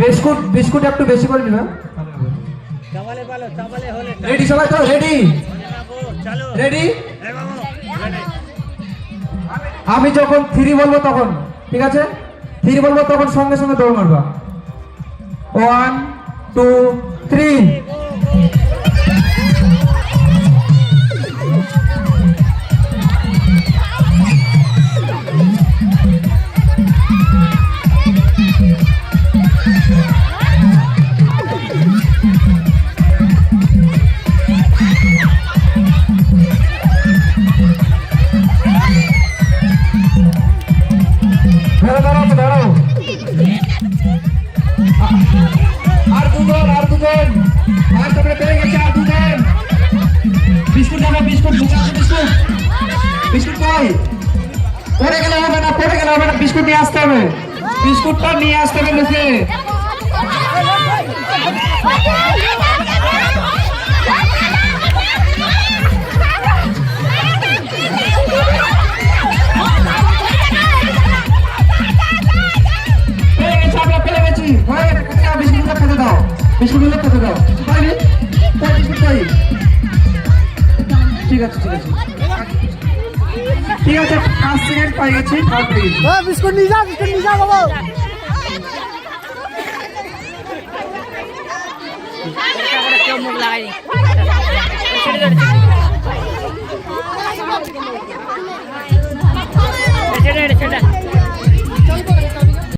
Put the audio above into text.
Biscuit biscuit একটু বেশি করে নিবা। রেডি সবাই তো? Ready ready. আমি যখন 3 বলবো তখন, ঠিক আছে? 3 বলবো তখন সঙ্গে সঙ্গে দৌড় মারবা। 1 2 3। দাঁড়াও। আর দুজন আর তোমরা পেয়ে গেছে। আর দুজন বিস্কুট খাবে। বিস্কুট কই? পড়ে গেলে হবে না। বিস্কুট নিয়ে আসতে হবে। বিস্কুটটা নিয়ে আসতে হবে লোকে। বিস্কুটগুলো খেতে দাও। ঠিক আছে 5 সেকেন্ড পাই গেছি। বিস্কুট নিয়ে যা বাবা। কেউ মুখ লাগায়নি। সেটা